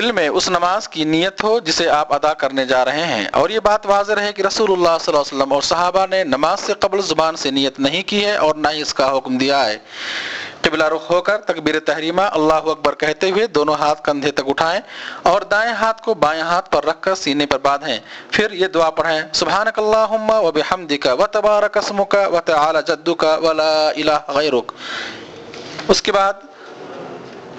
دل میں اس نماز کی نیت ہو جسے آپ ادا کرنے جا رہے ہیں۔ اور یہ بات واضح ہے کہ رسول اللہ صلی اللہ علیہ وسلم اور صحابہ نے نماز سے قبل زبان سے نیت نہیں کی ہے اور نہ ہی اس کا حکم دیا ہے۔ قبلہ رخ ہو کر تکبیر تحریمہ اللہ اکبر کہتے ہوئے دونوں ہاتھ کندھے تک اٹھائیں اور دائیں ہاتھ کو بائیں ہاتھ پر رکھ کر سینے پر باندھیں۔ پھر یہ دعا پڑھیں، سبحانک اللہم وبحمدک وتبارک اسمک وتعالی جدک ولا الہ غیرک۔ اس کے بعد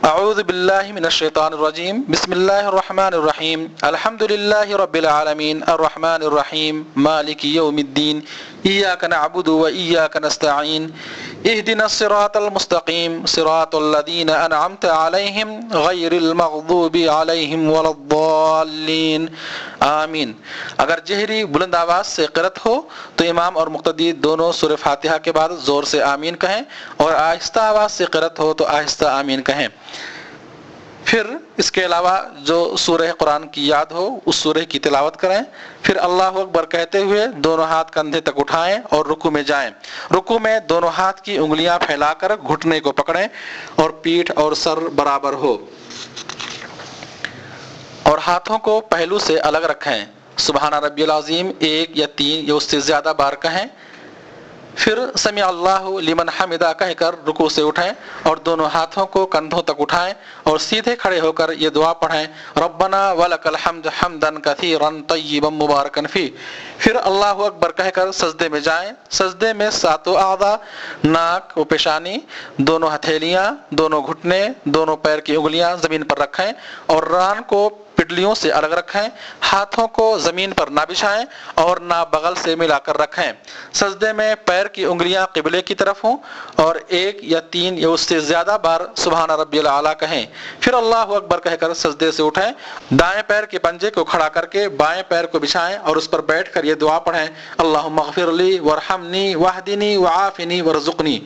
اعوذ باللہ من الشیطان الرجیم، بسم اللہ الرحمن الرحیم، الحمد للہ رب العالمین الرحمن الرحیم مالک یوم الدین، ایاک نعبد و ایاک نستعین، اہدنا الصراط المستقیم صراط الذین انعمت علیہم غیر المغضوب علیہم ولا الضالین، آمین۔ اگر جہری بلند آواز سے قرأت ہو تو امام اور مقتدی دونوں سورہ فاتحہ کے بعد زور سے آمین کہیں، اور آہستہ آواز سے قرأت ہو تو آہستہ آمین کہیں۔ پھر اس کے علاوہ جو سورہ قرآن کی یاد ہو اس سورہ کی تلاوت کریں۔ پھر اللہ اکبر کہتے ہوئے دونوں ہاتھ کندھے تک اٹھائیں اور رکوع میں جائیں۔ رکوع میں دونوں ہاتھ کی انگلیاں پھیلا کر گھٹنے کو پکڑیں اور پیٹھ اور سر برابر ہو، اور ہاتھوں کو پہلو سے الگ رکھیں۔ سبحان ربی العظیم 1 یا 3 یا اس سے زیادہ بار کہیں۔ پھر سمع اللہ لمن حمدہ کہہ کر رکوع سے اٹھیں اور دونوں ہاتھوں کو کندھوں تک اٹھائیں اور سیدھے کھڑے ہو کر یہ دعا پڑھیں، ربنا ولک الحمد حمدا کثیرا طیبا مبارکا فیہ۔ پھر اللہ اکبر کہہ کر سجدے میں جائیں۔ سجدے میں ساتوں اعضاء، ناک و پیشانی، دونوں ہتھیلیاں، دونوں گھٹنے، دونوں پیر کی انگلیاں زمین پر رکھیں اور ران کو پڈلیوں سے الگ رکھیں۔ ہاتھوں کو زمین پر نہ بچھائیں اور نہ بغل سے ملا کر رکھیں۔ سجدے میں پیر کی انگلیاں قبلے کی طرف ہوں اور 1 یا 3 یا اس سے زیادہ بار سبحان ربی الاعلیٰ کہیں۔ پھر اللہ اکبر کہہ کر سجدے سے اٹھیں۔ دائیں پیر کے پنجے کو کھڑا کر کے بائیں پیر کو بچھائیں اور اس پر بیٹھ کر یہ دعا پڑھیں، اللہم اغفر لی وارحمنی واہدنی وعافنی وارزقنی۔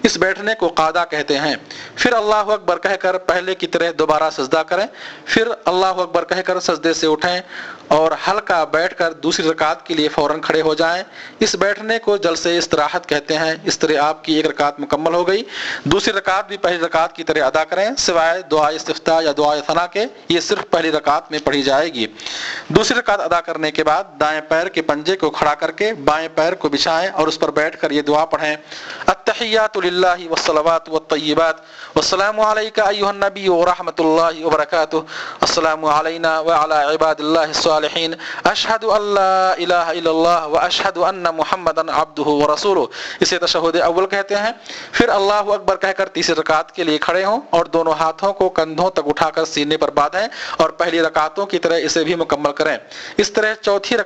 اس بیٹھنے کو قعدہ کہتے ہیں۔ پھر اللہ اکبر کہہ کر پہلے کی طرح دوبارہ سجدہ کریں۔ پھر اللہ اکبر کہہ کر سجدے سے اٹھیں اور ہلکا بیٹھ کر دوسری رکعت کے لیے فوراً کھڑے ہو جائیں۔ اس بیٹھنے کو جلسے استراحت کہتے ہیں۔ اس طرح آپ کی ایک رکعت مکمل ہو گئی۔ دوسری رکعت بھی پہلی رکعت کی طرح ادا کریں سوائے دعائے استفتاح یا دعائے ثنا کے، یہ صرف پہلی رکعت میں پڑھی جائے گی۔ دوسری رکعت ادا کرنے کے بعد دائیں پیر کے پنجے کو کھڑا کر کے بائیں پیر کو بچھائیں اور اس پر بیٹھ کر یہ دعا پڑھیں، التحیات للہ والصلوات والطیبات والسلام علیک ایھا النبی ورحمۃ اللہ وبرکاتہ، السلام علینا وعلی عباد اللہ الصالحین، اشہد ان لا الہ الا اللہ واشہد ان محمدا عبدہ ورسولہ۔ اسے تشہد اول کہتے ہیں۔ پھر اللہ اکبر کہہ کر تیسری رکعت کے لیے کھڑے ہوں اور دونوں ہاتھوں کو کندھوں تک اٹھا کر سینے پر باندھیں اور پہلی رکعتوں کی طرح اسے بھی مکمل کریں۔ اسی طرح چوتھی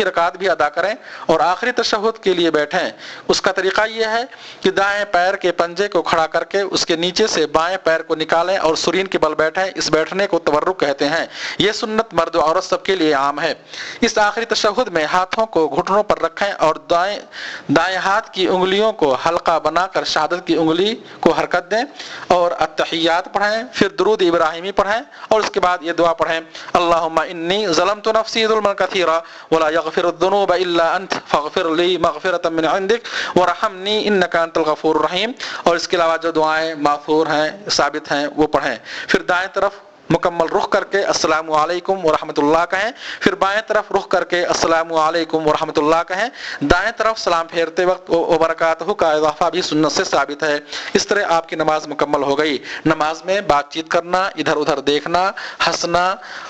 رکعت بھی ادا کریں اور آخری تشہد کے لیے بیٹھیں۔ اس کا طریقہ یہ ہے کہ دائیں پیر کے پنجے کو کھڑا کر کے اس کے نیچے سے بائیں پیر کو نکالیں اور سرین کے بل بیٹھیں۔ اس بیٹھنے کو تورک کہتے ہیں۔ یہ سنت مرد و عورت سب کے لیے عام ہے۔ اس آخری تشہد میں ہاتھوں کو گھٹنوں پر رکھیں اور دائیں ہاتھ کی انگلیوں کو حلقہ بنا کر شہادت کی انگلی کو حرکت دیں اور التحیات پڑھیں۔ پھر درود ابراہیمی پڑھیں اور اس کے بعد یہ دعا پڑھیں، اللہم انی ظلمت نفسی ظلما کثیرا ولا یغفر الذنوب الا انت فاغفر لی مغفرۃ من عندک وارحمنی انک انت الغفور الرحیم۔ اور اس کے علاوہ جو دعائیں ماثور ہیں، ثابت ہیں، وہ پڑھیں۔ پھر دائیں طرف مکمل رخ کر کے السلام علیکم ورحمۃ اللہ کہیں۔ پھر بائیں طرف رخ کر کے السلام علیکم ورحمۃ اللہ کہیں۔ دائیں طرف سلام پھیرتے وقت وبرکاتہ کا اضافہ بھی سنت سے ثابت ہے۔ اس طرح آپ کی نماز مکمل ہو گئی۔ نماز میں بات چیت کرنا، ادھر ادھر دیکھنا، ہنسنا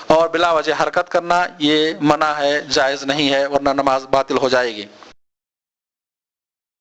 اور بلا وجہ حرکت کرنا یہ منع ہے، جائز نہیں ہے، ورنہ نماز باطل ہو جائے گی۔